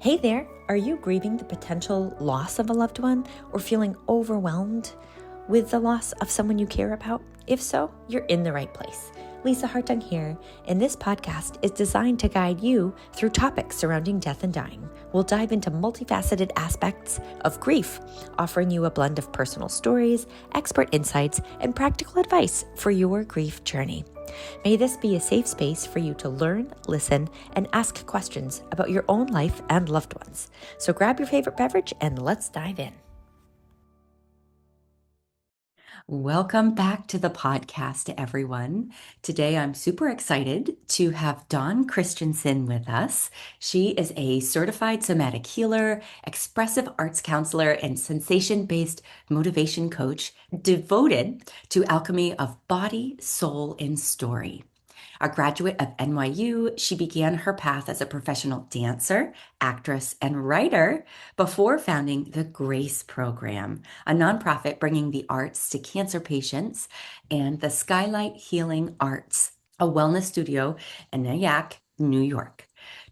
Hey there, are you grieving the potential loss of a loved one or feeling overwhelmed with the loss of someone you care about? If so, you're in the right place. Lisa Hartung here, and this podcast is designed to guide you through topics surrounding death and dying. We'll dive into multifaceted aspects of grief, offering you a blend of personal stories, expert insights, and practical advice for your grief journey. May this be a safe space for you to learn, listen, and ask questions about your own life and loved ones. So grab your favorite beverage and let's dive in. Welcome back to the podcast, everyone. Today, I'm super excited to have Dawn Christensen with us. She is a certified somatic healer, expressive arts counselor, and sensation-based motivation coach devoted to alchemy of body, soul, and story. A graduate of NYU, she began her path as a professional dancer, actress, and writer before founding the Grace Program, a nonprofit bringing the arts to cancer patients, and the Skylight Healing Arts, a wellness studio in Nyack, New York.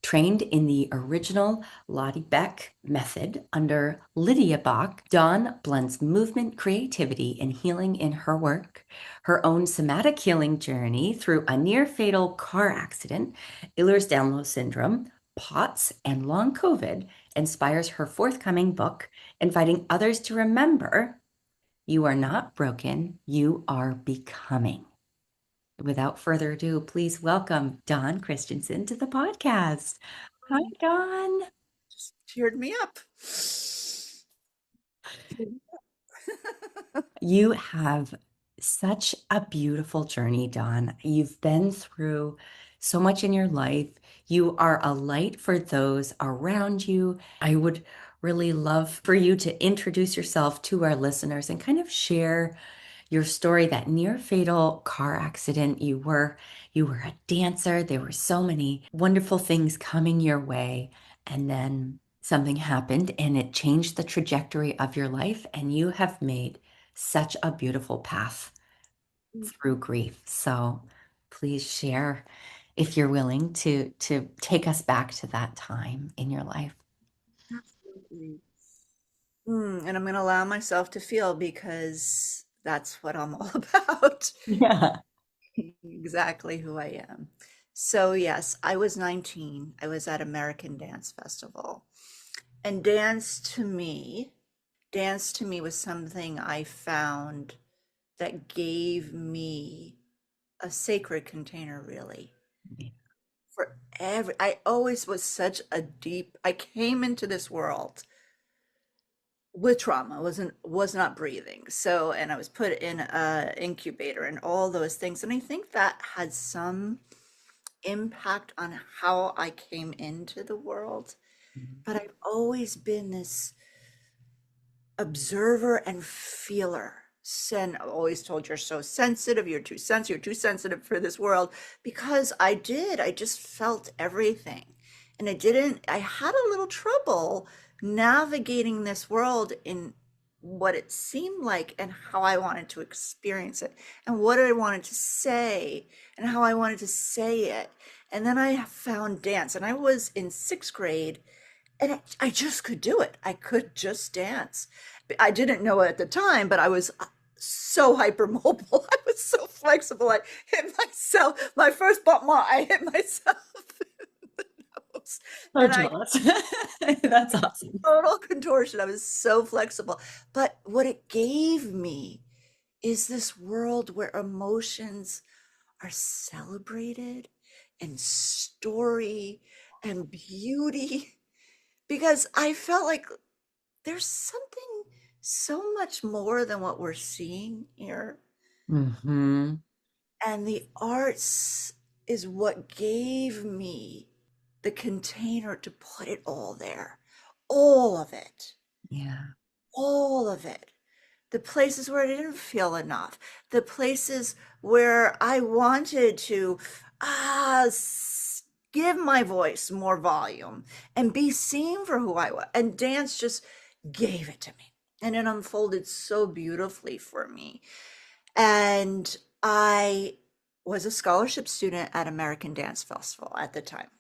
Trained in the original Lottie Beck method under Lydia Bach, Dawn blends movement, creativity, and healing in her work. Her own somatic healing journey through a near-fatal car accident, Ehlers-Danlos syndrome, POTS, and long COVID inspires her forthcoming book, inviting others to remember, you are not broken, you are becoming. Without further ado, please welcome Dawn Christensen to the podcast. Hi, Dawn. Just cheered me up. You have such a beautiful journey, Dawn. You've been through so much in your life. You are a light for those around you. I would really love for you to introduce yourself to our listeners and kind of share your story, that near fatal car accident. You were a dancer. There were so many wonderful things coming your way. And then something happened and it changed the trajectory of your life. And you have made such a beautiful path through grief. So please share if you're willing to take us back to that time in your life. Absolutely. And I'm going to allow myself to feel because that's what I'm all about. Yeah. Exactly who I am. So, yes, I was 19. I was at American Dance Festival. And dance to me was something I found that gave me a sacred container, really. I always was such a deep, I came into this world with trauma, was not breathing. So, and I was put in a incubator and all those things. And I think that had some impact on how I came into the world. But I've always been this observer and feeler. Sen always told you're so sensitive, you're too sensitive for this world, because I just felt everything. And I had a little trouble navigating this world in what it seemed like and how I wanted to experience it and what I wanted to say and how I wanted to say it. And then I found dance, and I was in sixth grade, and I just could do it. I could just dance. I didn't know it at the time, but I was so hypermobile. I was so flexible. I hit myself. My first bump, I hit myself in the nose. So And jealous. That's awesome. total contortion. I was so flexible. But what it gave me is this world where emotions are celebrated and story and beauty, because I felt like there's something so much more than what we're seeing here. Mm-hmm. And the arts is what gave me the container to put it all there, all of it, Yeah. all of it. The places where I didn't feel enough, the places where I wanted to give my voice more volume and be seen for who I was. And dance just gave it to me. And it unfolded so beautifully for me. And I was a scholarship student at American Dance Festival at the time.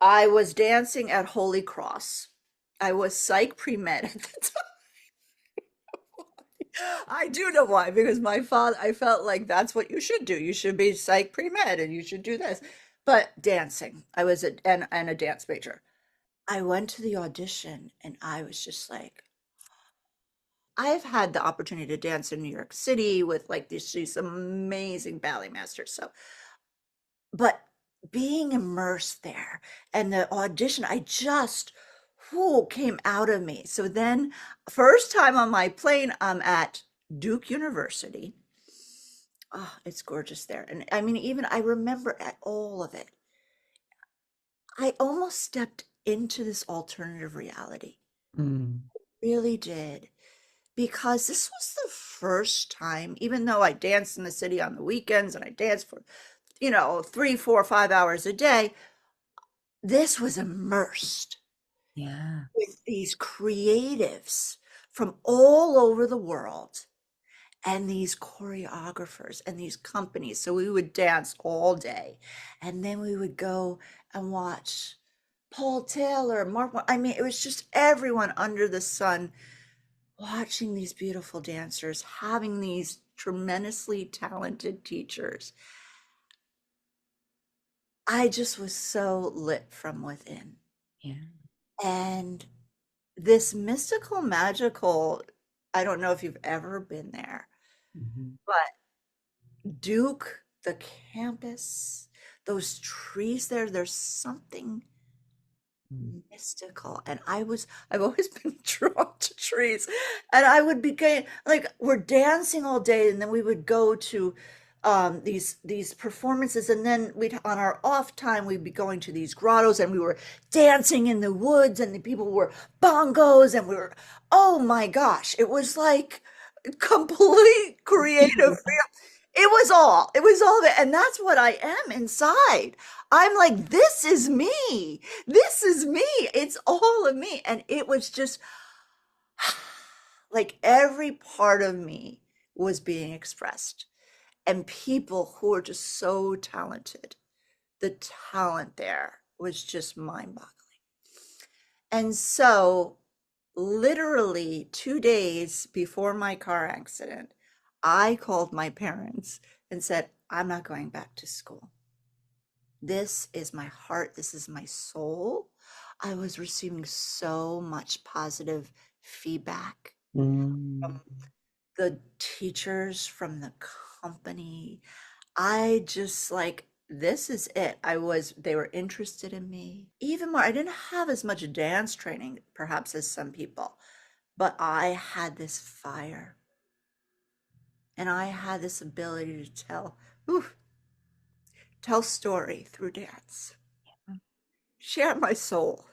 I was dancing at Holy Cross. I was psych pre-med at the time. I do know why, because my father, I felt like that's what you should do. You should be psych pre-med and you should do this. But dancing, I was and a dance major. I went to the audition and I was just like, I've had the opportunity to dance in New York City with like these amazing ballet masters. So, but being immersed there and the audition, I just whoo came out of me. So then, first time on my plane, I'm at Duke University. Oh, it's gorgeous there. And I mean, even I remember at all of it. I almost stepped into this alternative reality. Mm. Really did. Because this was the first time, even though I danced in the city on the weekends and I danced for, 3, 4, 5 hours a day, this was immersed Yeah. with these creatives from all over the world and these choreographers and these companies. So we would dance all day and then we would go and watch Paul Taylor, I mean, it was just everyone under the sun watching these beautiful dancers, having these tremendously talented teachers. I just was so lit from within. Yeah. And this mystical, magical, I don't know if you've ever been there, Mhm. but Duke, the campus, those trees there, there's something Mm. mystical. And I've always been drawn to trees. And I would be going, like, we're dancing all day, and then we would go to these performances, and then we'd on our off time we'd be going to these grottos and we were dancing in the woods and the people were bongos and we were, oh my gosh, it was like complete creative. It was all of it. And that's what I am inside. I'm like, this is me. This is me. It's all of me. And it was just like every part of me was being expressed. And people who are just so talented, the talent there was just mind boggling. And so, literally 2 days before my car accident, I called my parents and said, I'm not going back to school. This is my heart. This is my soul. I was receiving so much positive feedback Mm. from the teachers, from the company. I just like, this is it. They were interested in me. Even more, I didn't have as much dance training, perhaps, as some people, but I had this fire and I had this ability to ooh, tell story through dance, share my soul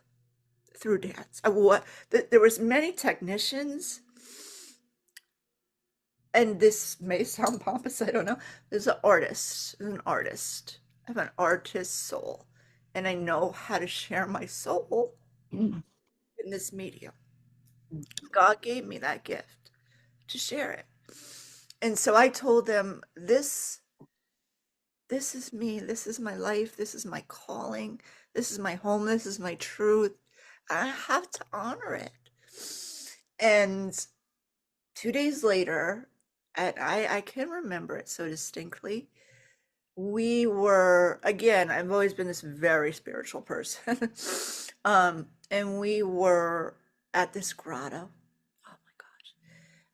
through dance. There was many technicians, and this may sound pompous, I don't know. There's an artist, I have an artist's soul, and I know how to share my soul Mm. in this medium. God gave me that gift to share it. And so I told them, this is me, this is my life, this is my calling, this is my home, this is my truth. I have to honor it. And 2 days later, and I can remember it so distinctly. We were, again, I've always been this very spiritual person. And we were at this grotto. Oh my gosh.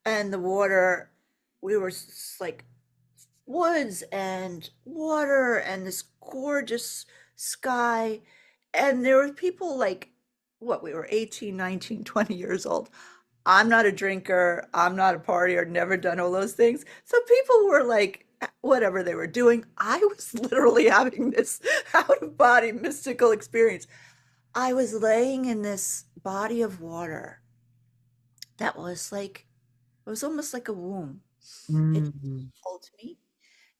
And the water, we were like woods and water and this gorgeous sky. And there were people like, what, we were 18, 19, 20 years old. I'm not a drinker. I'm not a partier, never done all those things. So people were like, whatever they were doing. I was literally having this out of body mystical experience. I was laying in this body of water that was like, it was almost like a womb. It Mm. held me.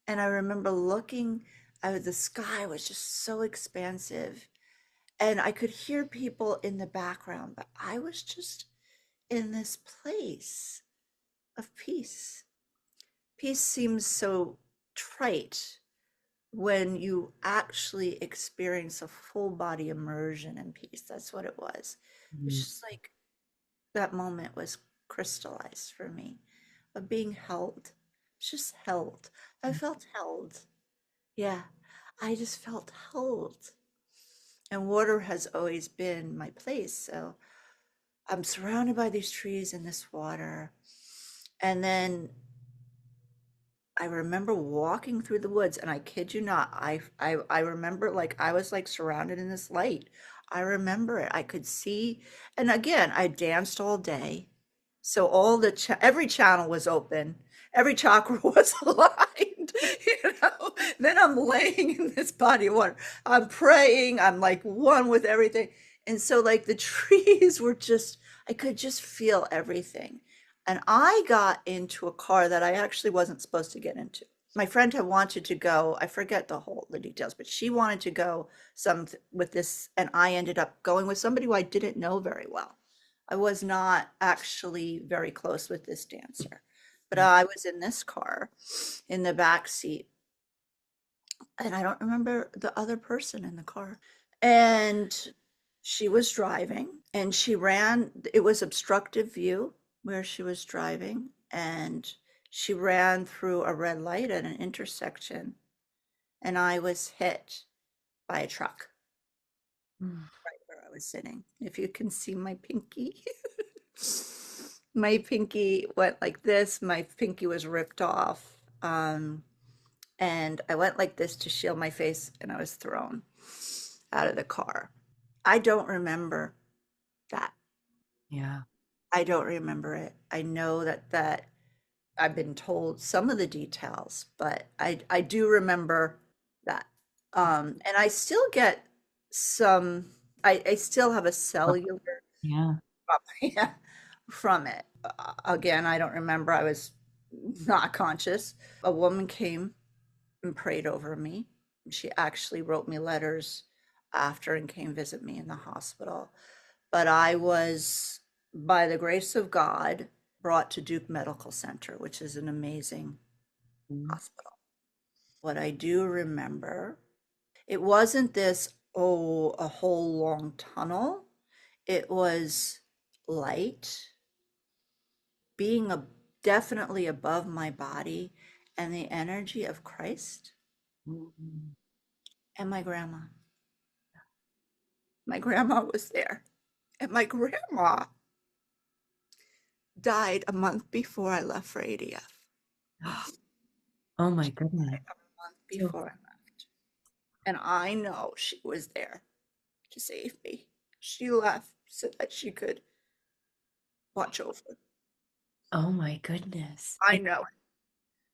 And I remember looking, the sky was just so expansive. And I could hear people in the background, but I was just in this place of peace. Peace seems so trite, when you actually experience a full body immersion in peace. That's what it was. It's Mm. just like that moment was crystallized for me of being held, just held. I felt held. Yeah, I just felt held. And water has always been my place. So I'm surrounded by these trees and this water. And then I remember walking through the woods, and I kid you not, I remember like I was like surrounded in this light. I remember it. I could see, and again, I danced all day. So all the every channel was open, every chakra was aligned, you know. Then I'm laying in this body of water. I'm praying, I'm like one with everything. And so like the trees were just, I could just feel everything. And I got into a car that I actually wasn't supposed to get into. My friend had wanted to go, I forget the details, but she wanted to go some with this, and I ended up going with somebody who I didn't know very well. I was not actually very close with this dancer, but I was in this car in the back seat, and I don't remember the other person in the car. And she was driving, and she ran, it was obstructive view where she was driving, and she ran through a red light at an intersection, and I was hit by a truck Mm. right where I was sitting. If you can see my pinky. My pinky went like this. My pinky was ripped off. And I went like this to shield my face, and I was thrown out of the car. I don't remember that. Yeah. I don't remember it. I know that I've been told some of the details, but I do remember that. And I still get some. I still have a cellular Yeah. yeah, from it. Again, I don't remember. I was not conscious. A woman came and prayed over me. She actually wrote me letters after and came visit me in the hospital. But I was, by the grace of God, brought to Duke Medical Center, which is an amazing Mm. hospital. What I do remember, it wasn't this, oh, a whole long tunnel. It was light, being definitely above my body, and the energy of Christ Mm. and my grandma. My grandma was there, and my grandma died a month before I left for ADF. Oh my She goodness. died a month So, before I left, and I know she was there to save me. She left so that she could watch over. oh my goodness. I know.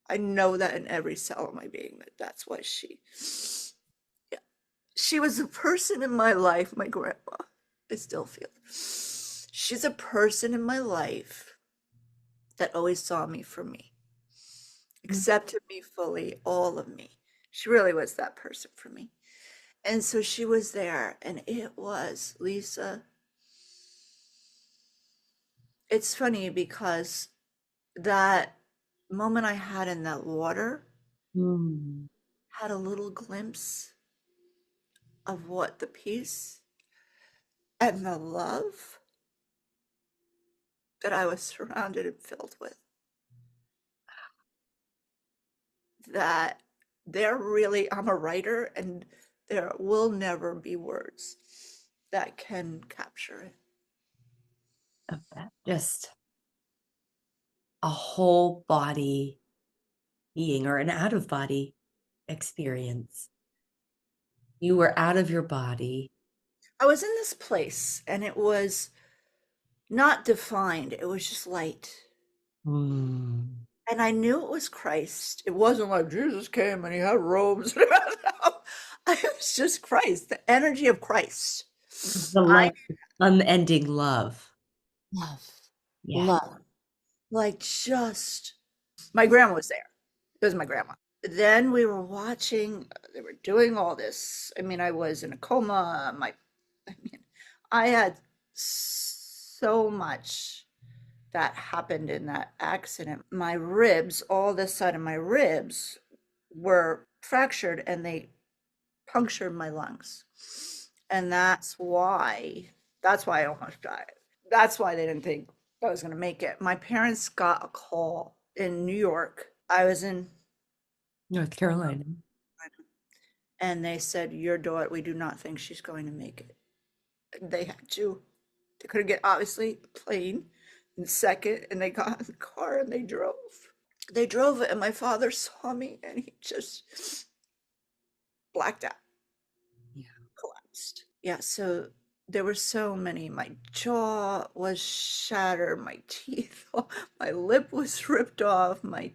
I know that in every cell of my being that that's why yeah, she was a person in my life, my grandma. I still feel. She's a person in my life that always saw me for me, accepted me fully, all of me. She really was that person for me. And so she was there, and it was, Lisa, it's funny because that moment I had in that water Mm. had a little glimpse of what the peace and the love that I was surrounded and filled with. That there really, I'm a writer, and there will never be words that can capture it. Of that. Just a whole body being or an out of body experience. You were out of your body. I was in this place, and it was not defined, it was just light. Mm. And I knew it was Christ. It wasn't like Jesus came and he had robes. It was just Christ, the energy of Christ. The I love, unending love. love, Yeah. love, like just my grandma was there. It was my grandma. Then we were watching, they were doing all this. I mean, I was in a coma. I mean, I had so much that happened in that accident. My ribs, all this side of my ribs were fractured and they punctured my lungs. And that's why I almost died. That's why they didn't think I was going to make it. My parents got a call in New York. I was in, North Carolina. and they said, "Your daughter, we do not think she's going to make it." They had to, they couldn't get, obviously, a plane in second, and they got in the car and they drove. They drove it, and my father saw me and he just blacked out, Yeah. collapsed. Yeah, so there were so many. My jaw was shattered, my teeth, my lip was ripped off, my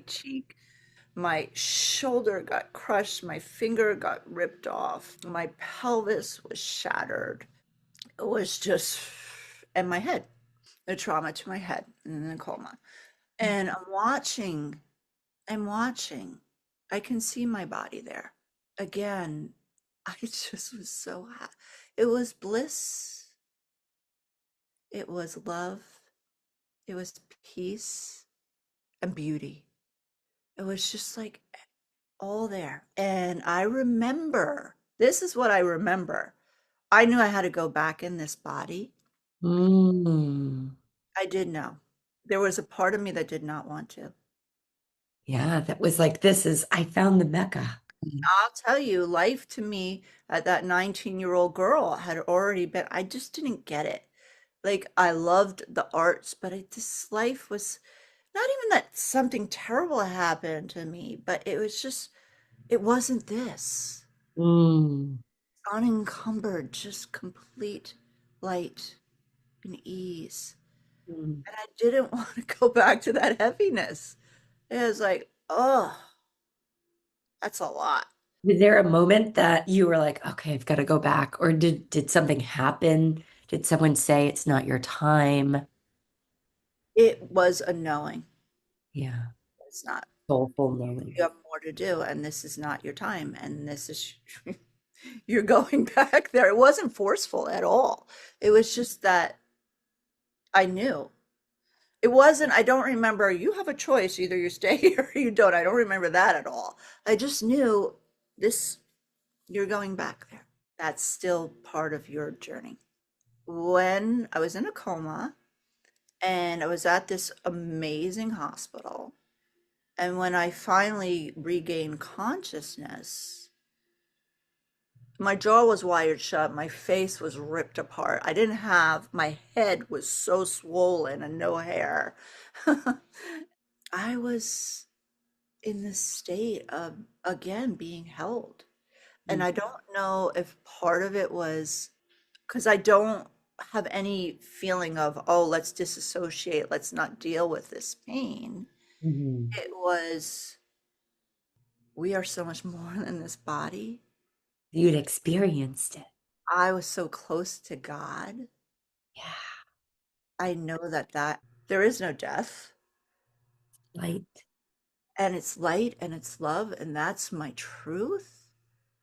cheek, my shoulder got crushed, my finger got ripped off, my pelvis was shattered. It was just, and my head, the trauma to my head, and then a coma. And I'm watching. I can see my body there. Again, I just was so happy. It was bliss. It was love. It was peace and beauty. It was just like all there. And I remember, this is what I remember. I knew I had to go back in this body. Mm. I did know. There was a part of me that did not want to. Yeah, that was like, this is, I found the Mecca. I'll tell you, life to me at that 19-year-old girl had already been, I just didn't get it. Like, I loved the arts, but this life was not even that something terrible happened to me, but it was just, it wasn't this. Mm. Unencumbered, just complete light and ease. Mm. And I didn't want to go back to that heaviness. It was like, oh, that's a lot. Was there a moment that you were like, okay, I've got to go back? Or did something happen? Did someone say it's not your time? It was a knowing. Yeah, It's not. soulful knowing. You have more to do, and this is not your time, and this is you're going back there. It wasn't forceful at all. It was just that I knew. It wasn't, I don't remember, you have a choice, either you stay here or you don't. I don't remember that at all. I just knew this, you're going back there. That's still part of your journey. When I was in a coma and I was at this amazing hospital, and when I finally regained consciousness, my jaw was wired shut, my face was ripped apart. I didn't have, my head was so swollen and no hair. I was in this state of, again, being held. And Mm. I don't know if part of it was because I don't have any feeling of, oh, let's disassociate, let's not deal with this pain. Mhm. It was, we are so much more than this body. You'd experienced it. I was so close to God. Yeah, I know that there is no death, light. and it's light and it's love, and that's my truth.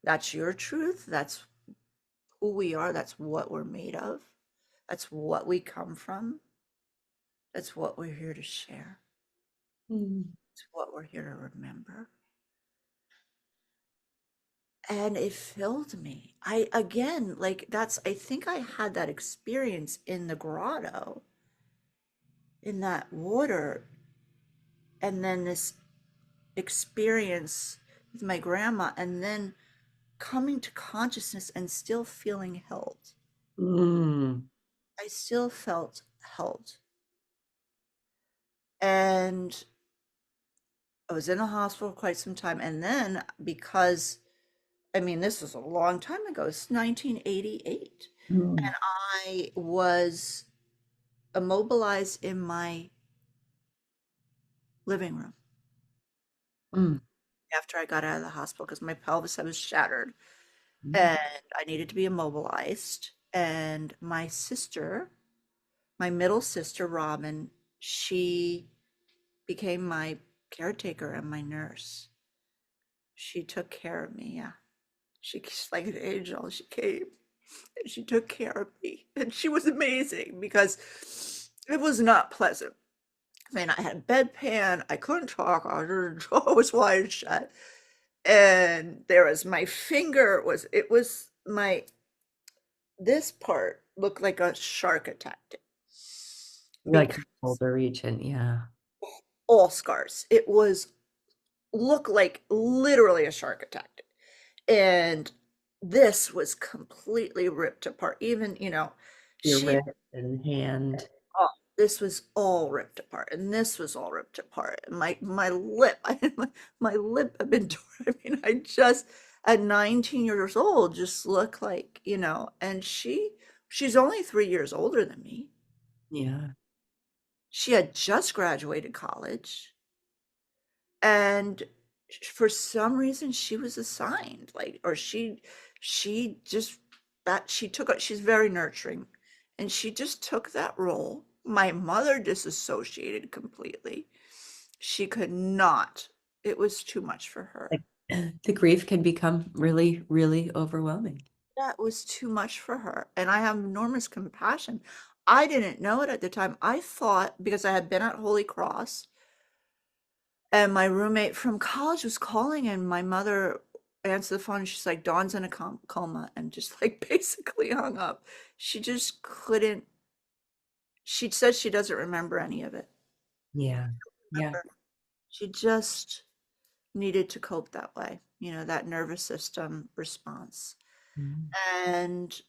That's your truth. That's who we are. That's what we're made of. That's what we come from. That's what we're here to share. Mm. It's what we're here to remember. And it filled me. I, again, like that's, I think I had that experience in the grotto, in that water, and then this experience with my grandma, and then coming to consciousness and still feeling held. Mm. I still felt held. And I was in the hospital quite some time. And then because, I mean, this was a long time ago, it's 1988. Mm. And I was immobilized in my living room Mm. after I got out of the hospital because my pelvis was shattered Mm. and I needed to be immobilized. And my sister, my middle sister, Robin, she became my caretaker and my nurse. She took care of me. Yeah. She's like an angel. She came and she took care of me. And she was amazing because it was not pleasant. I mean, I had a bedpan. I couldn't talk. Our jaw was wide shut. And there was my finger was it was my this part looked like a shark attacked it Like because shoulder region. Yeah. all scars. It was looked like literally a shark attacked it. And this was completely ripped apart. Even, Your she wrist and hand. oh, this was all ripped apart, and this was all ripped apart. And my lip, my lip had been torn. I mean, I just at 19 years old just looked like, and she's only 3 years older than me. Yeah. She had just graduated college, and for some reason she was assigned, like, or she just that she took it. She's very nurturing, and she just took that role. My mother disassociated completely. She could not. It was too much for her. Like the grief can become really, really overwhelming. That was too much for her, and I have enormous compassion. I didn't know it at the time. I thought, because I had been at Holy Cross, and my roommate from college was calling, and my mother answered the phone, and she's like, Dawn's in a coma, and just like basically hung up. She just couldn't. She says she doesn't remember any of it. Yeah. Yeah. Remember, she just needed to cope that way, that nervous system response. Mm. And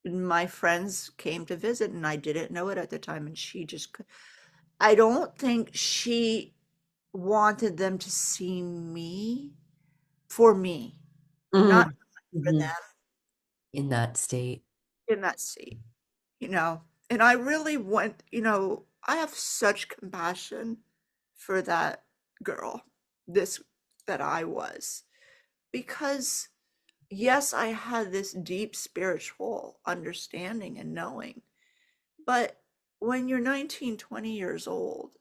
my friends came to visit, and I didn't know it at the time, and she just, I don't think she wanted them to see me for me, not Mm. for Mhm. them In that state. in that seat, you know. And I really want, I have such compassion for that girl, this that I was, because yes, I had this deep spiritual understanding and knowing, but when you're 19, 20 years old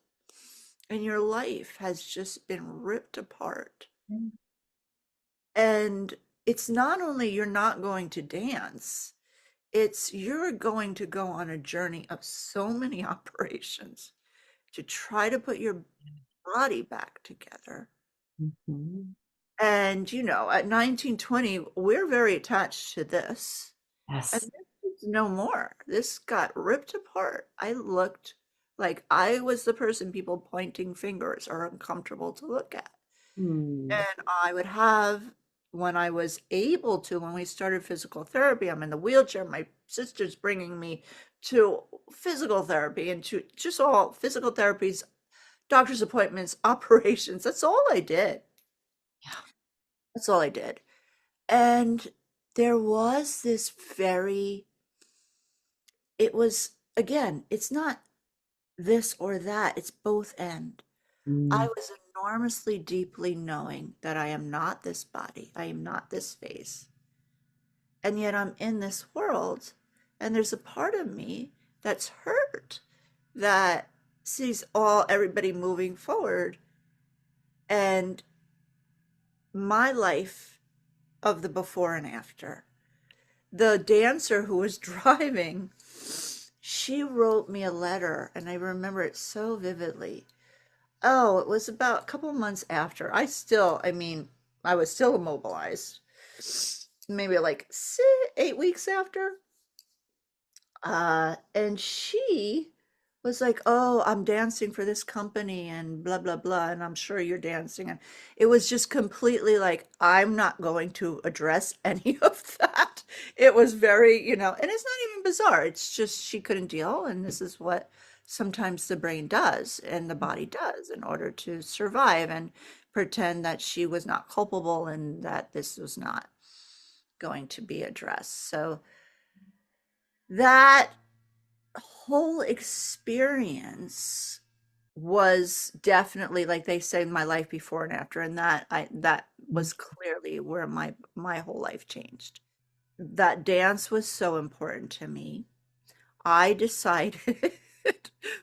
and your life has just been ripped apart, Mm. and it's not only you're not going to dance, it's you're going to go on a journey of so many operations to try to put your body back together. Mhm. And, at 19, 20, we're very attached to this. And Yes. this is no more. This got ripped apart. I looked like I was the person people pointing fingers are uncomfortable to look at. Mm. And I would have, when I was able to, when we started physical therapy, I'm in the wheelchair. My sister's bringing me to physical therapy and to just all physical therapies, doctor's appointments, operations. That's all I did. Yeah. That's all I did. And there was this it was, again, it's not this or that, it's both end. I Mm. was enormously deeply knowing that I am not this body, I am not this face. And yet I'm in this world, and there's a part of me that's hurt, that sees everybody moving forward, and my life of the before and after. The dancer who was driving, she wrote me a letter, and I remember it so vividly. Oh, it was about a couple of months after. I mean, I was still immobilized. Maybe like 8 weeks after. And she was like, "Oh, I'm dancing for this company and blah blah blah, and I'm sure you're dancing." And it was just completely like, I'm not going to address any of that. It was very, and it's not even bizarre. It's just she couldn't deal, and this is what sometimes the brain does and the body does in order to survive and pretend that she was not culpable and that this was not going to be addressed. So that whole experience was definitely, like they say, my life before and after, and that was clearly where my whole life changed. That dance was so important to me. I decided,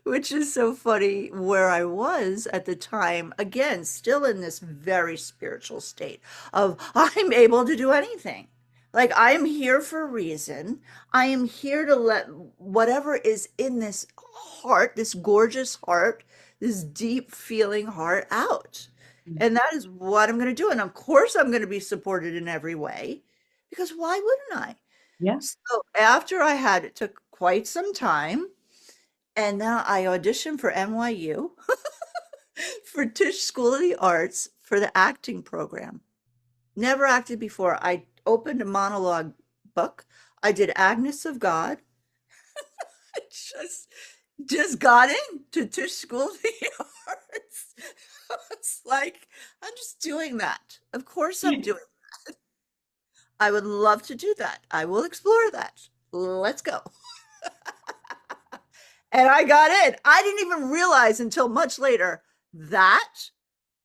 which is so funny, where I was at the time, again, still in this very spiritual state of I'm able to do anything. Like I am here for a reason. I am here to let whatever is in this heart, this gorgeous heart, this deep feeling heart out. And that is what I'm going to do. And of course, I'm going to be supported in every way because why wouldn't I? Yeah. So after I had, it took quite some time. And then I auditioned for NYU for Tisch School of the Arts for the acting program. Never acted before. I opened a monologue book. I did Agnes of God. I just got into Tisch School of the Arts. It's like I'm just doing that. Of course I'm doing. I would love to do that. I will explore that. Let's go. And I got in. I didn't even realize until much later that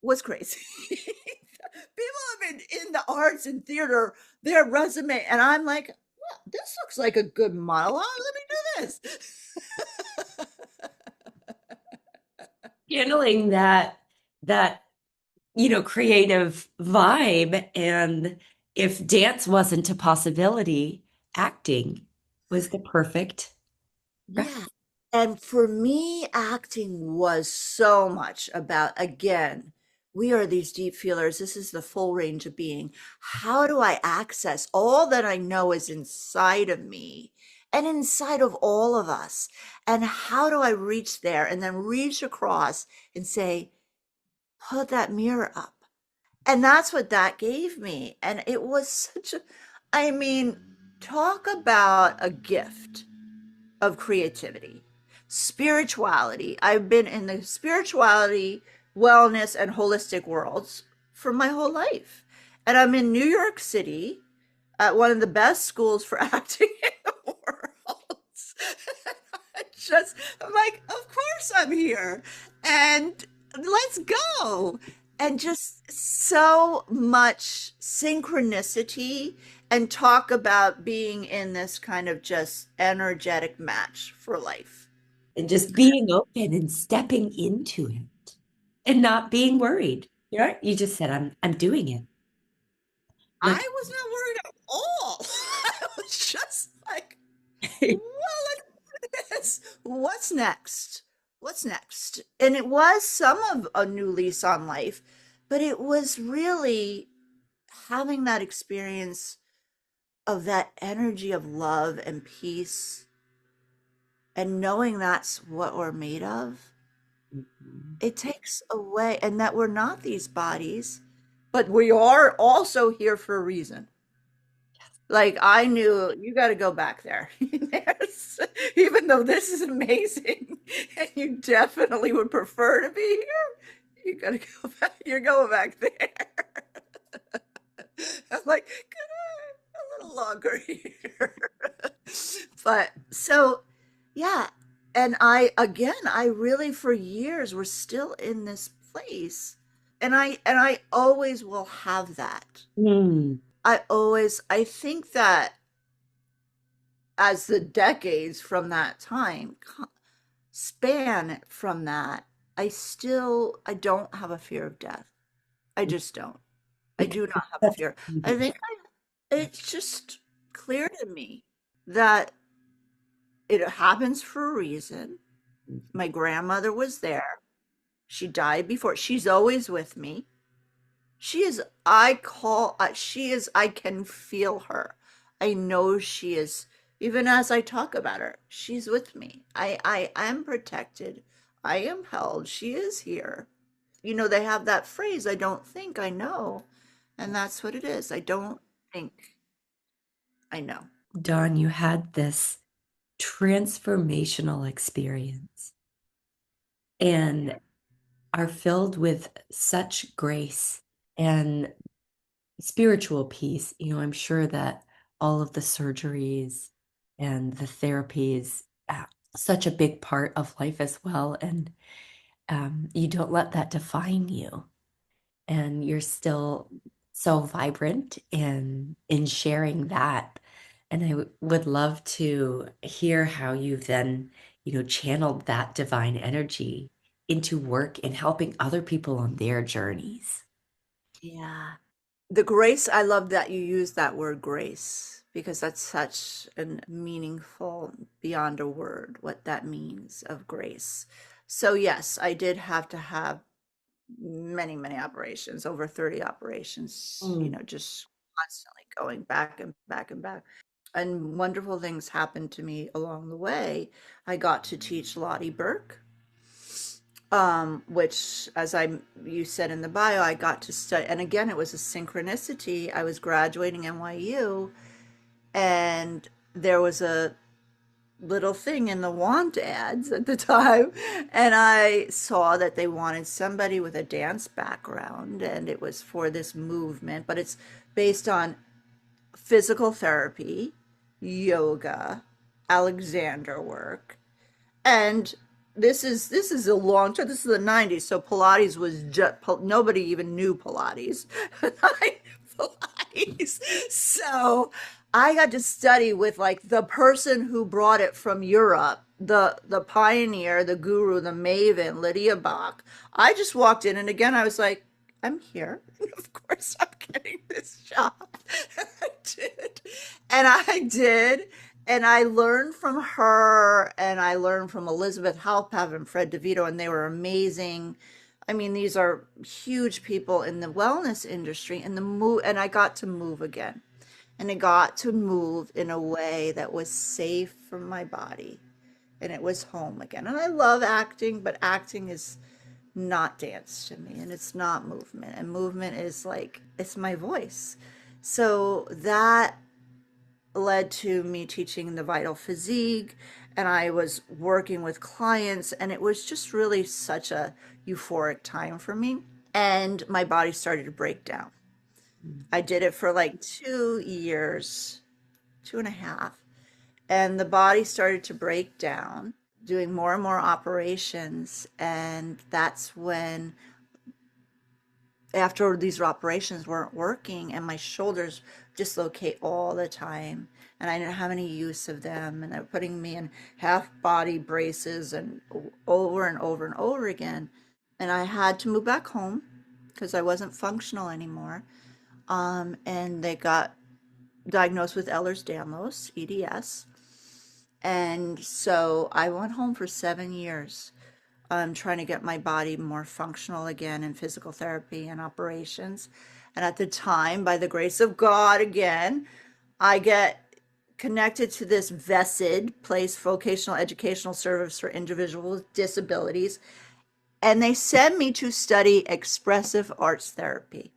was crazy. People have been in the arts and theater, their resume, and I'm like, well, this looks like a good monologue. Let me do this. Handling that creative vibe. And if dance wasn't a possibility, acting was the perfect Yeah. reference. And for me, acting was so much about, again, we are these deep feelers. This is the full range of being. How do I access all that I know is inside of me and inside of all of us? And how do I reach there and then reach across and say, put that mirror up? And that's what that gave me. And it was such a, I mean, talk about a gift of creativity, spirituality. I've been in the spirituality, wellness, and holistic worlds for my whole life. And I'm in New York City at one of the best schools for acting in the world. I'm like, of course I'm here. And let's go. And just so much synchronicity and talk about being in this kind of just energetic match for life. And just being open and stepping into it and not being worried. You just said, I'm doing it. I Let's was not worried at all. I was just like, well, let's do this. What's next? What's next? And it was some of a new lease on life, but it was really having that experience of that energy of love and peace and knowing that's what we're made of. Mhm. It takes away, and that we're not these bodies, but we are also here for a reason. Like I knew you got to go back there. There's, even though this is amazing and you definitely would prefer to be here, you got to go back. You're going back there. I'm like, can I a little longer here? But so, yeah. And I really, for years, we're still in this place. And I always will have that. Mm. I think that as the decades from that time span from that, I don't have a fear of death. I just don't. I Because do not have a that's fear. I think it's just clear to me that it happens for a reason. My grandmother was there. She died before. She's always with me. I can feel her. I know she is, even as I talk about her, she's with me. I am protected. I am held. She is here. They have that phrase, I don't think I know. And that's what it is. I don't think I know. Dawn, you had this transformational experience and are filled with such grace and spiritual peace. I'm sure that all of the surgeries and the therapies, such a big part of life as well. And you don't let that define you. And you're still so vibrant in sharing that. And would love to hear how you've then, channeled that divine energy into work and helping other people on their journeys. Yeah. The grace, I love that you use that word grace because that's such a meaningful, beyond a word, what that means of grace. So, yes, I did have to have many, many operations, over 30 operations, Mm. just constantly going back and back and back. And wonderful things happened to me along the way. I got to teach Lottie Burke, which, as you said in the bio, I got to study. And again, it was a synchronicity. I was graduating NYU, and there was a little thing in the want ads at the time, and I saw that they wanted somebody with a dance background, and it was for this movement, but it's based on physical therapy, yoga, Alexander work, and this is a long time. This is the 90s, so Pilates was just nobody even knew Pilates. I knew Pilates. So I got to study with like the person who brought it from Europe, the pioneer, the guru, the maven, Lydia Bach. I just walked in, and again I was like, I'm here. Of course I'm getting this job. I did. And I did. And I learned from her, and I learned from Elizabeth Halpern and Fred DeVito, and they were amazing. I mean, these are huge people in the wellness industry, and and I got to move again. And I got to move in a way that was safe for my body, and it was home again. And I love acting, but acting is not dance to me, and it's not movement. And movement is like, it's my voice. So that led to me teaching the vital physique, and I was working with clients, and it was just really such a euphoric time for me. And my body started to break down. I did it for like 2 years, 2.5, and the body started to break down, doing more and more operations. And that's when, after these operations weren't working and my shoulders dislocate all the time, and I didn't have any use of them, and they're putting me in half body braces and over and over and over again, and I had to move back home because I wasn't functional anymore. And they got diagnosed with Ehlers-Danlos, EDS. And so I went home for 7 years, trying to get my body more functional again in physical therapy and operations. And at the time, by the grace of God, again, I get connected to this VESID, place vocational educational service for individuals with disabilities, and they send me to study expressive arts therapy,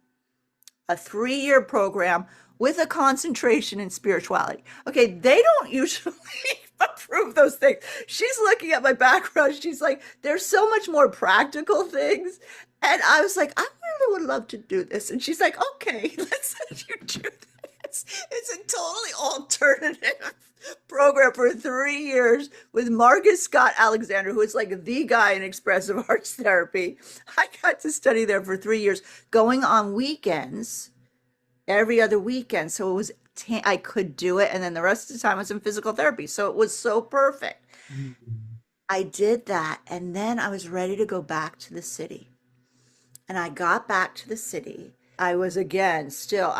a 3-year program with a concentration in spirituality. Okay, they don't usually approve those things. She's looking at my background. She's like, there's so much more practical things. And I was like, I really would love to do this. And she's like, okay, let's let you do this. It's a totally alternative program for 3 years with Marcus Scott Alexander, who is like the guy in expressive arts therapy. I got to study there for 3 years, going on weekends, every other weekend. So it was, I could do it. And then the rest of the time I was in physical therapy. So it was so perfect. Mm. I did that. And then I was ready to go back to the city. And I got back to the city. I was again, still,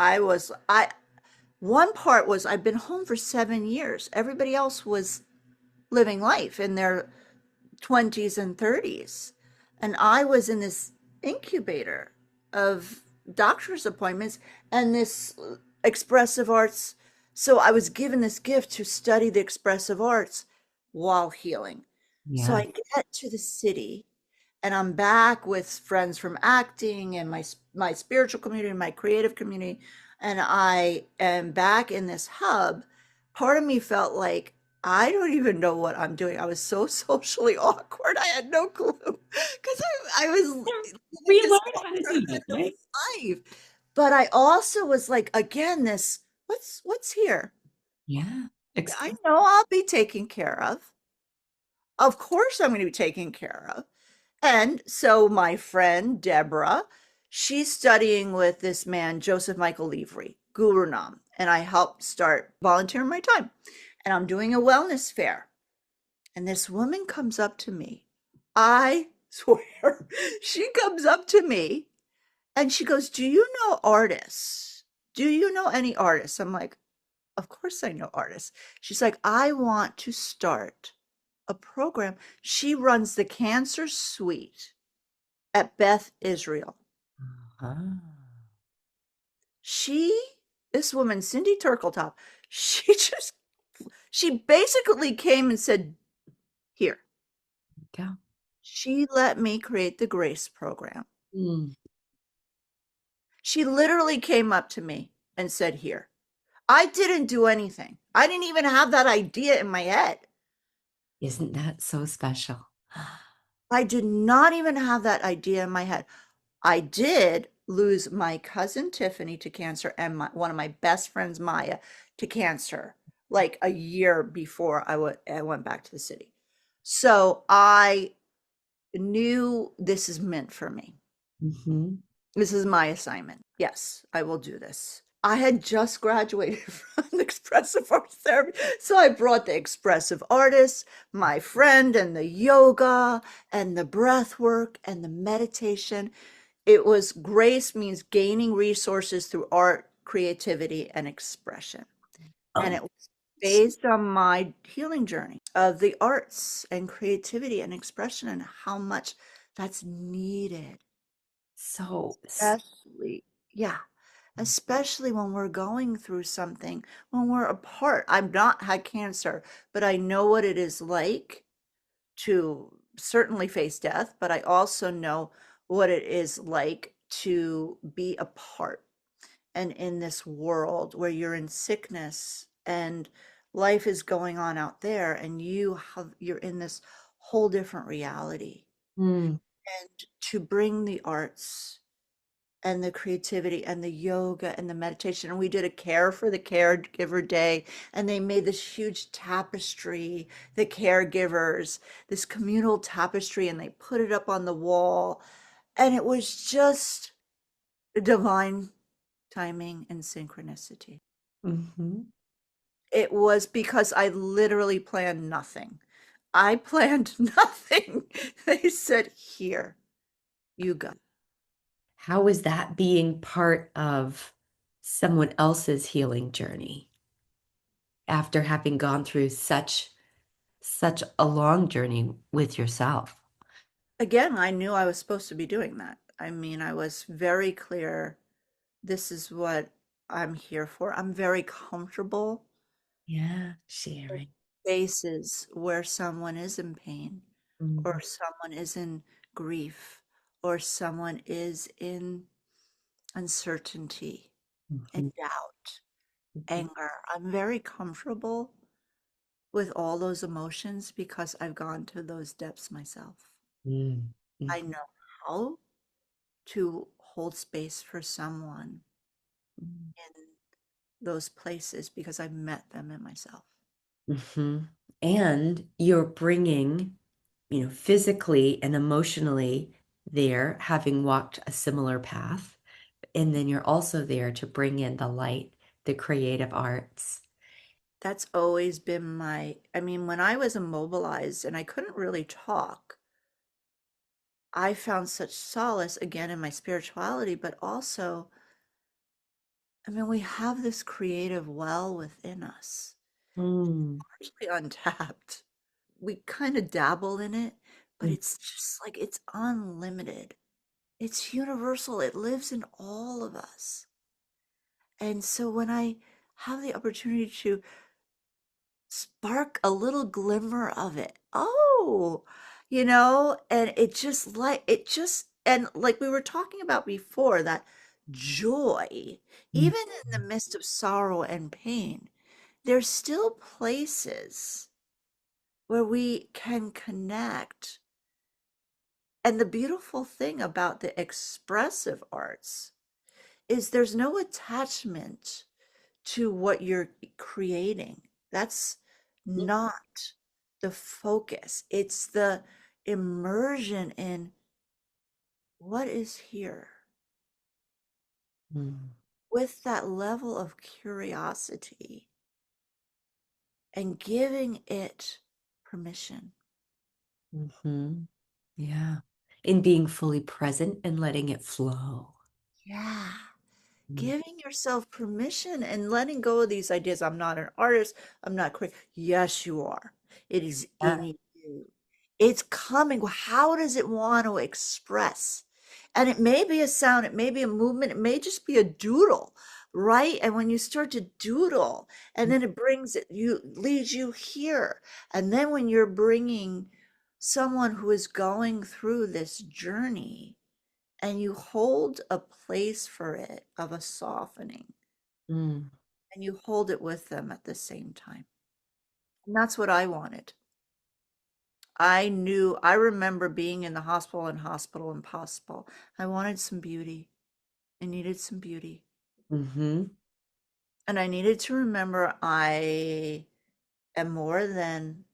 one part was I'd been home for 7 years. Everybody else was living life in their 20s and 30s. And I was in this incubator of doctor's appointments and this expressive arts. So I was given this gift to study the expressive arts while healing. So Yeah. I get to the city, and I'm back with friends from acting and my spiritual community, my creative community, and I am back in this hub. Part of me felt like I don't even know what I'm doing. I was so socially awkward. I had no clue because I was living We this learn how to do that, alternative right? life. But I also was like, again, this what's here? Yeah. I Express. know I'll be taken care of. Of course, I'm going to be taken care of. And so my friend Deborah, she's studying with this man, Joseph Michael Levry, Guru Nam, and I helped start volunteering my time. And I'm doing a wellness fair. And this woman comes up to me. I swear, she comes up to me and she goes, do you know artists? Do you know any artists? I'm like, of course I know artists. She's like, I want to start a program. She runs the Cancer Suite at Beth Israel. Ah, She, this woman, Cindy Turkletop, she just, she basically came and said, here. yeah. She let me create the Grace program. Mm. She literally came up to me and said, here. I didn't do anything. I didn't even have that idea in my head. Isn't that so special? I did not even have that idea in my head. I did lose my cousin Tiffany to cancer and one of my best friends Maya to cancer like a year before I went back to the city. So I knew this is meant for me. Hmm. This is my assignment. Yes, I will do this. I had just graduated from expressive art therapy. So I brought the expressive artist, my friend, and the yoga and the breath work and the meditation. It was grace means gaining resources through art, creativity, and expression. And Oh, it was based on my healing journey of the arts and creativity and expression and how much that's needed, so, especially, yeah, especially when we're going through something, when we're apart. I've not had cancer, but I know what it is like to certainly face death, but I also know what it is like to be apart and in this world where you're in sickness and life is going on out there and you're in this whole different reality. mm, And to bring the arts and the creativity and the yoga and the meditation. And we did a care for the caregiver day, and they made this huge tapestry, the caregivers, this communal tapestry, and they put it up on the wall. And it was just divine timing and synchronicity. hmm. It was because I literally planned nothing. I planned nothing. They said, here, you go. How is that being part of someone else's healing journey after having gone through such a long journey with yourself? Again, I knew I was supposed to be doing that. I mean, I was very clear. This is what I'm here for. I'm very comfortable Yeah, with sharing. spaces where someone is in pain, or Mhm, someone is in grief, or someone is in uncertainty and mhm, doubt, mhm, anger. I'm very comfortable with all those emotions because I've gone to those depths myself. mm, I mhm, know how to hold space for someone mm, in those places because I've met them in myself. mhm. And you're bringing, physically and emotionally there, having walked a similar path. And then you're also there to bring in the light, the creative arts. That's always been I mean, when I was immobilized and I couldn't really talk, I found such solace again in my spirituality, but also, I mean, we have this creative well within us, Mm, largely untapped. We kind of dabble in it, but mm, it's just like it's unlimited. It's universal. It lives in all of us. And so when I have the opportunity to spark a little glimmer of it, and and like we were talking about before, that joy, mm, even in the midst of sorrow and pain, there's still places where we can connect. And the beautiful thing about the expressive arts is there's no attachment to what you're creating. That's not the focus. It's the immersion in what is here mm, with that level of curiosity and giving it permission. mhm. Yeah. In being fully present and letting it flow. Yeah. Mm, Giving yourself permission and letting go of these ideas. I'm not an artist. I'm not crazy. Yes, you are. It is yeah. in you. It's coming. Well, how does it want to express? And it may be a sound, it may be a movement, it may just be a doodle, right? And when you start to doodle, and then it brings it, you leads you here. And then when you're bringing someone who is going through this journey, and you hold a place for it of a softening, Mm, and you hold it with them at the same time. And that's what I wanted. I remember being in the hospital and hospital impossible. I wanted some beauty. I needed some beauty. hmm And I needed to remember I am more than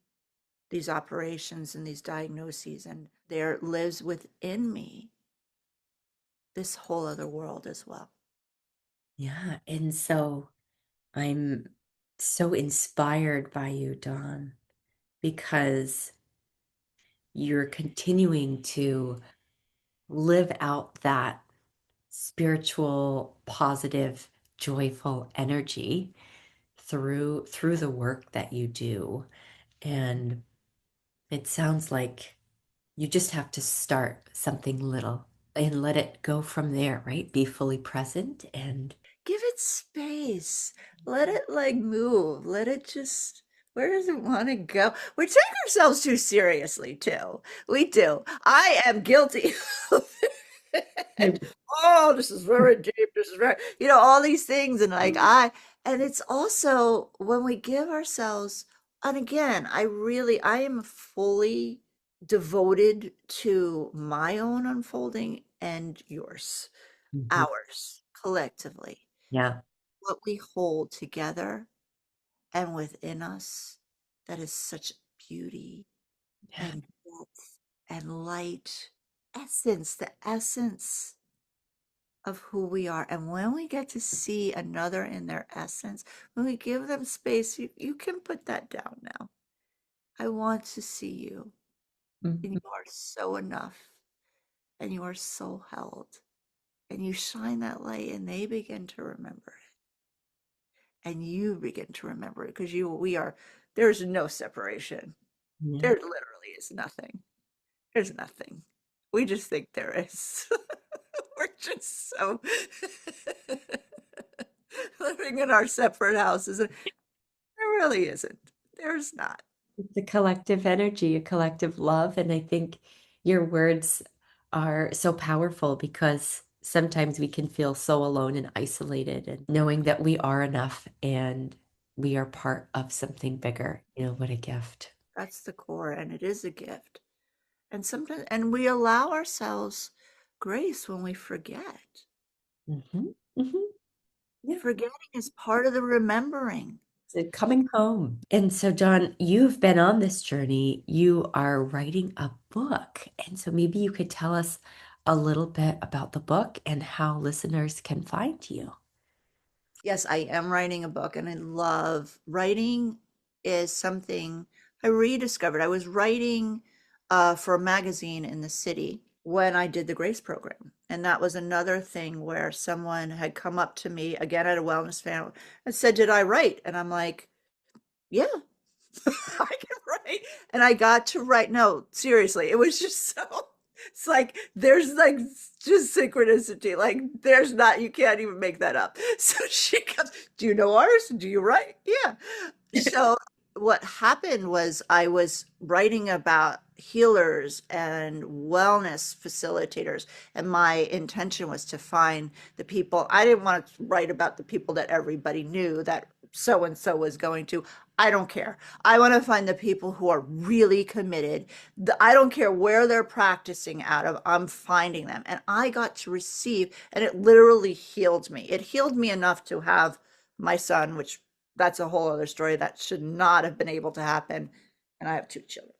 these operations and these diagnoses, and there lives within me this whole other world as well. Yeah. And so I'm so inspired by you, Dawn, because you're continuing to live out that spiritual, positive, joyful energy through the work that you do. And it sounds like you just have to start something little and let it go from there, right? Be fully present and Give it space. Let it like move. Let it just, where does it want to go? We take ourselves too seriously too. We do. I am guilty of it. Oh, this is very deep. This is very, all these things. And like, and it's also when we give ourselves, and again, I am fully devoted to my own unfolding and yours, Mhm. ours collectively, Yeah. what we hold together and within us, that is such beauty Yeah. and depth and light, essence, the essence of who we are. And when we get to see another in their essence, when we give them space, you can put that down now. I want to see you, and you Mhm. are so enough, and you are so held, and you shine that light, and they begin to remember it, and you begin to remember it, because we are, there's no separation. There Yeah. literally is nothing. There's nothing. We just think there is. We're just so living in our separate houses. And there really isn't. There's not. It's a collective energy, a collective love. And I think your words are so powerful because sometimes we can feel so alone and isolated, and knowing that we are enough and we are part of something bigger. What a gift. That's the core, and it is a gift. And sometimes, and we allow ourselves grace when we forget. hmm hmm Yeah. Forgetting is part of the remembering. So coming home. And so, John, you've been on this journey. You are writing a book. And so maybe you could tell us a little bit about the book and how listeners can find you. Yes, I am writing a book, and I love writing is something I rediscovered. I was writing for a magazine in the city when I did the Grace program. And that was another thing where someone had come up to me again at a wellness fair and said, "Did I write?" And I'm like, "Yeah, I can write." And I got to write. No, seriously, it was just so, it's like there's like just synchronicity. Like there's not, you can't even make that up. So she comes, "Do you know ours? Do you write?" Yeah. So what happened was I was writing about healers and wellness facilitators, and my intention was to find the people. I didn't want to write about the people that everybody knew that so and so was going to. I don't care. I want to find the people who are really committed. I don't care where they're practicing out of. I'm finding them. And I got to receive, and it literally healed me. It healed me enough to have my son, which that's a whole other story that should not have been able to happen. And I have two children.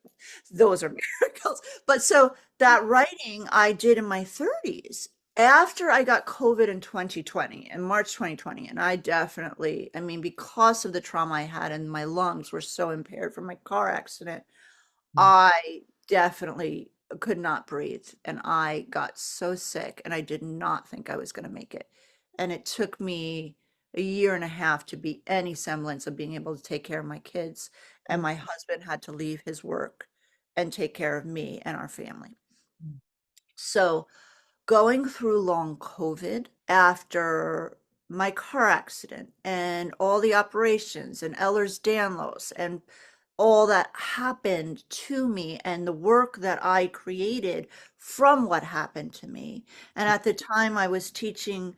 Those are miracles. But so that writing I did in my 30s after I got COVID in 2020, in March 2020. And I definitely, I mean, because of the trauma I had and my lungs were so impaired from my car accident, I definitely could not breathe, and I got so sick, and I did not think I was going to make it. And it took me a year and a half to be any semblance of being able to take care of my kids. And my husband had to leave his work and take care of me and our family. So going through long COVID after my car accident and all the operations and Ehlers-Danlos and all that happened to me and the work that I created from what happened to me. And at the time, I was teaching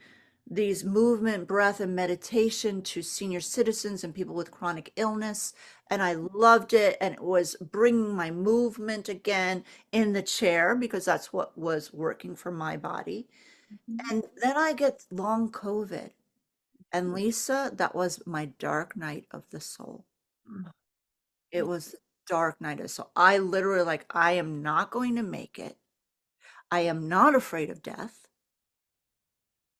these movement, breath, and meditation to senior citizens and people with chronic illness. And I loved it. And it was bringing my movement again in the chair because that's what was working for my body. And then I get long COVID. And Lisa, that was my dark night of the soul. It was the dark night of the soul. I literally, like, I am not going to make it. I am not afraid of death,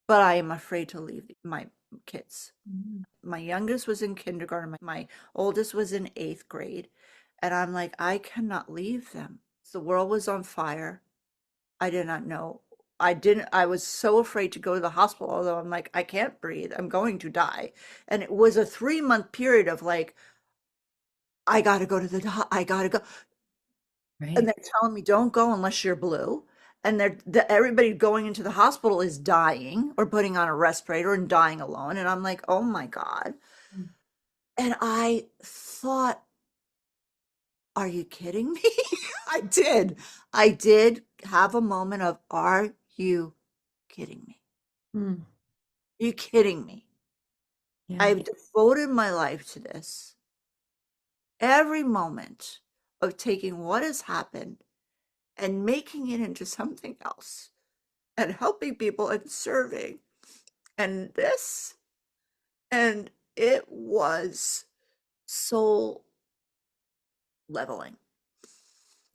but I am afraid to leave my kids. My youngest was in kindergarten, my oldest was in eighth grade. And I'm like, I cannot leave them. The world was on fire. I did not know. I was so afraid to go to the hospital, although I'm like, I can't breathe. I'm going to die. And it was a 3-month period of like, I got to go to I got to go. And Right. they're telling me, don't go unless you're blue. And everybody going into the hospital is dying or putting on a respirator and dying alone. And I'm like, oh my God. And I thought, are you kidding me? I did. I did have a moment of, are you kidding me? Mm. Are you kidding me? Yeah. I've devoted my life to this. Every moment of taking what has happened and making it into something else and helping people and serving and this. And it was soul leveling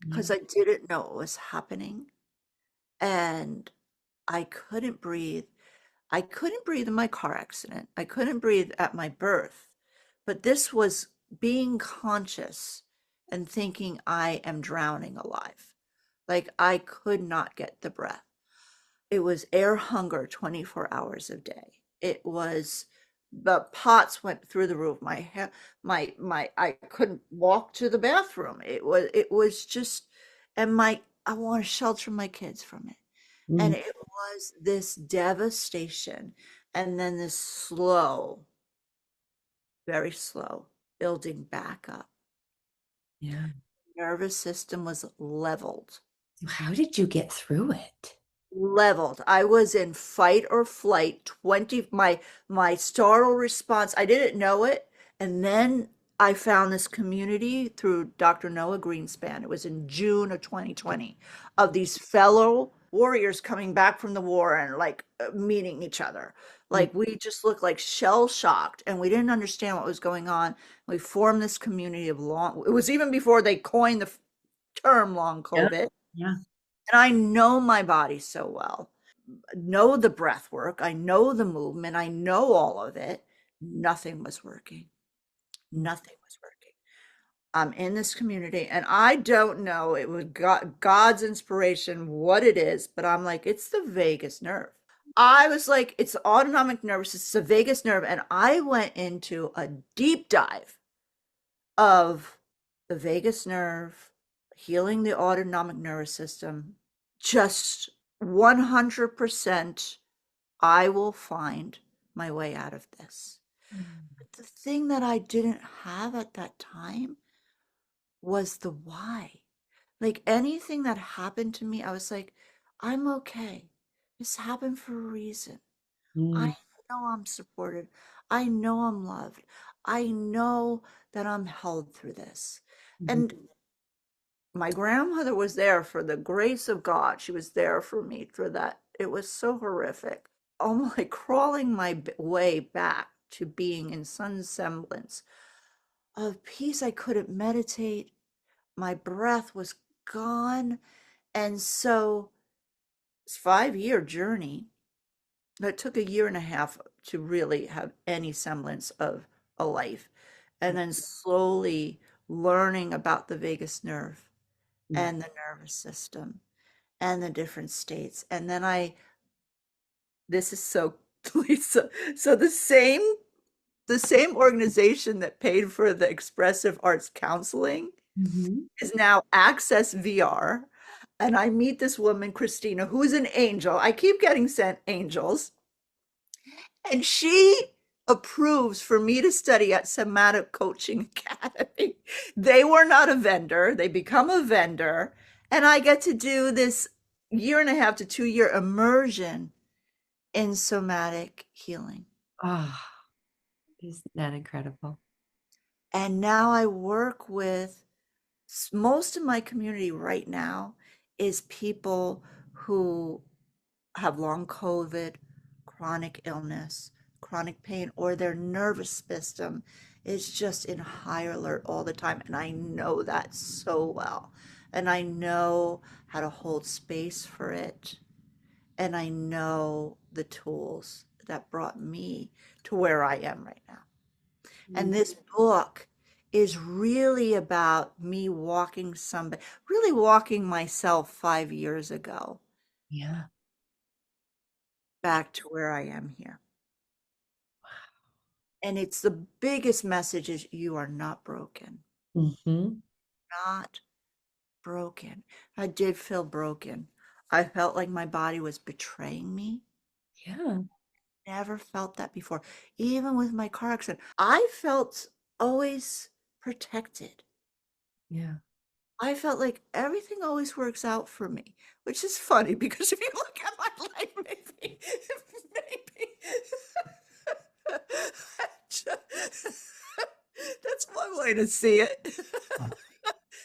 Yeah. because I didn't know what was happening and I couldn't breathe. I couldn't breathe in my car accident. I couldn't breathe at my birth. But this was being conscious and thinking I am drowning alive. Like I could not get the breath. It was air hunger 24 hours a day. It was the pots went through the roof. My hair, my I couldn't walk to the bathroom. It was just and my I want to shelter my kids from it. And Mm. it was this devastation and then this slow, very slow building back up. Yeah. Nervous system was leveled. So how did you get through it? Leveled. I was in fight or flight. 20 my startle response, I didn't know it. And then I found this community through Dr. Noah Greenspan. It was in June of 2020 of these fellow warriors coming back from the war and like meeting each other. Mm. Like we just looked like shell shocked and we didn't understand what was going on. We formed this community of long, it was even before they coined the term long Yeah. COVID. Yeah. And I know my body so well, know the breath work, I know the movement, I know all of it. Nothing was working. Nothing was working. I'm in this community and I don't know, it was God's inspiration, what it is, but I'm like, it's the vagus nerve. I was like, it's the autonomic nervous system, it's the vagus nerve. And I went into a deep dive of the vagus nerve, healing the autonomic nervous system, just 100% I will find my way out of this. Mm. But the thing that I didn't have at that time was the why. Like anything that happened to me, I was like, I'm okay. This happened for a reason. I Mm. know I'm supported. I know I'm loved. I know that I'm held through this. Mhm. And my grandmother was there for the grace of God. She was there for me through that. It was so horrific. I'm like crawling my way back to being in some semblance of peace. I couldn't meditate. My breath was gone. And so it's 5-year journey. It took a year and a half to really have any semblance of a life. And then slowly learning about the vagus nerve Mm. and the nervous system and the different states. And then this is so, Lisa, so the same organization that paid for the expressive arts counseling Mhm. is now Access VR. And I meet this woman, Christina, who's an angel. I keep getting sent angels. And she approves for me to study at Somatic Coaching Academy. They were not a vendor, they become a vendor. And I get to do this year and a half to 2 year immersion in somatic healing. Ah, isn't that incredible? And now I work with most of my community right now is people who have long COVID, chronic illness, chronic pain, or their nervous system is just in higher alert all the time. And I know that so well. And I know how to hold space for it. And I know the tools that brought me to where I am right now. And Mm. this book is really about me walking somebody, really walking myself 5 years ago Yeah. back to where I am here. And it's the biggest message is you are not broken. Hmm. Not broken. I did feel broken. I felt like my body was betraying me. Yeah. Never felt that before. Even with my car accident, I felt always protected. Yeah. I felt like everything always works out for me, which is funny because if you look at my life, maybe that's one way to see it.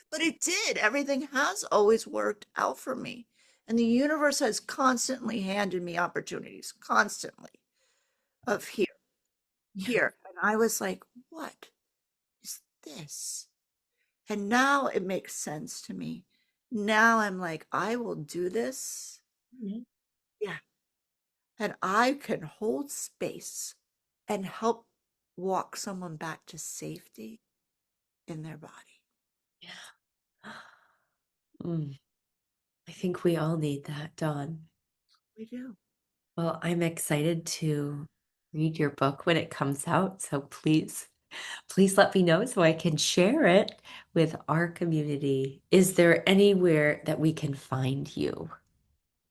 But it did. Everything has always worked out for me. And the universe has constantly handed me opportunities, constantly, of Yeah. here. And I was like, what is this? And now it makes sense to me. Now I'm like, I will do this. Yeah. Yeah. And I can hold space and help walk someone back to safety in their body. Yeah. Mm. I think we all need that, Dawn. We do. Well, I'm excited to read your book when it comes out. So please let me know so I can share it with our community. Is there anywhere that we can find you?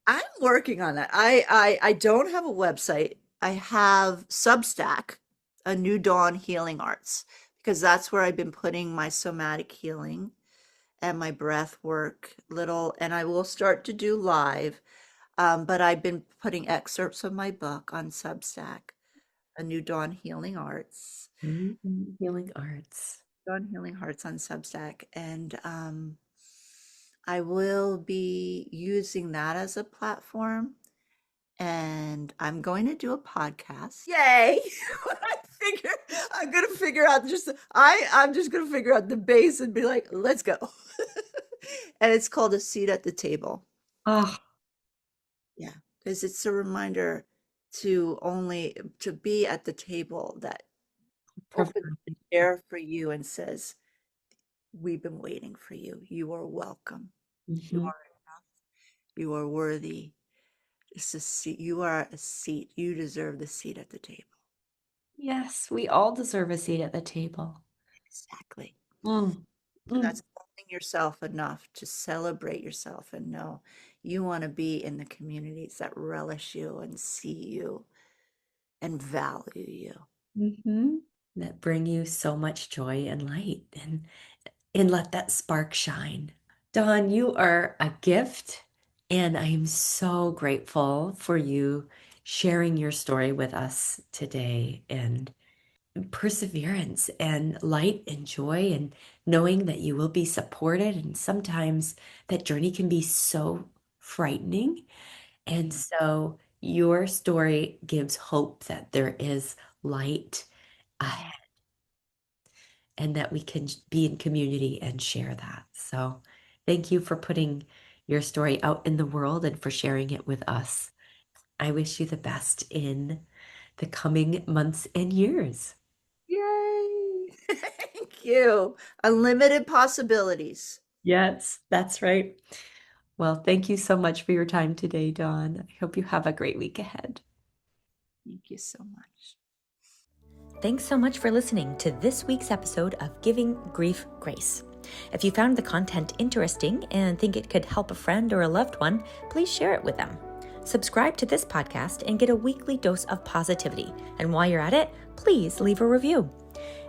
I'm working on that. I don't have a website. I have Substack, a New Dawn Healing Arts, because that's where I've been putting my somatic healing and my breath work little, and I will start to do live. But I've been putting excerpts of my book on Substack, a New Dawn Healing Arts, Healing arts. Dawn Healing Hearts on Substack, and I will be using that as a platform. And I'm going to do a podcast. Yay! I figure I'm gonna figure out I'm just gonna figure out the base and be like, let's go. And it's called A Seat at the Table. Oh, Yeah, because it's a reminder to be at the table that opens the profound. chair for you and says, we've been waiting for you. You are welcome. You Mhm. are enough. You are worthy. It's a seat. You are a seat. You deserve the seat at the table. Yes, we all deserve a seat at the table. Exactly. Mm, And mm, that's holding yourself enough to celebrate yourself and know you want to be in the communities that relish you and see you and value you. mhm. That bring you so much joy and light and let that spark shine. Dawn, you are a gift, and I am so grateful for you sharing your story with us today and perseverance and light and joy and knowing that you will be supported. And sometimes that journey can be so frightening. And Mm. so your story gives hope that there is light ahead and that we can be in community and share that. So thank you for putting your story out in the world and for sharing it with us. I wish you the best in the coming months and years. Yay! Thank you. Unlimited possibilities. Yes, that's right. Well, thank you so much for your time today, Dawn. I hope you have a great week ahead. Thank you so much. Thanks so much for listening to this week's episode of Giving Grief Grace. If you found the content interesting and think it could help a friend or a loved one, please share it with them. Subscribe to this podcast and get a weekly dose of positivity. And while you're at it, please leave a review.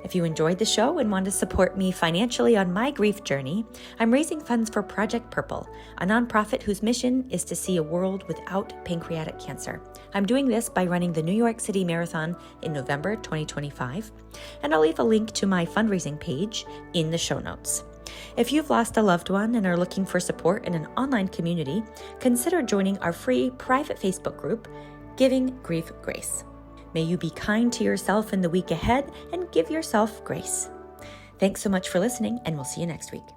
If you enjoyed the show and want to support me financially on my grief journey, I'm raising funds for Project Purple, a nonprofit whose mission is to see a world without pancreatic cancer. I'm doing this by running the New York City Marathon in November 2025, and I'll leave a link to my fundraising page in the show notes. If you've lost a loved one and are looking for support in an online community, consider joining our free private Facebook group, Giving Grief Grace. May you be kind to yourself in the week ahead and give yourself grace. Thanks so much for listening, and we'll see you next week.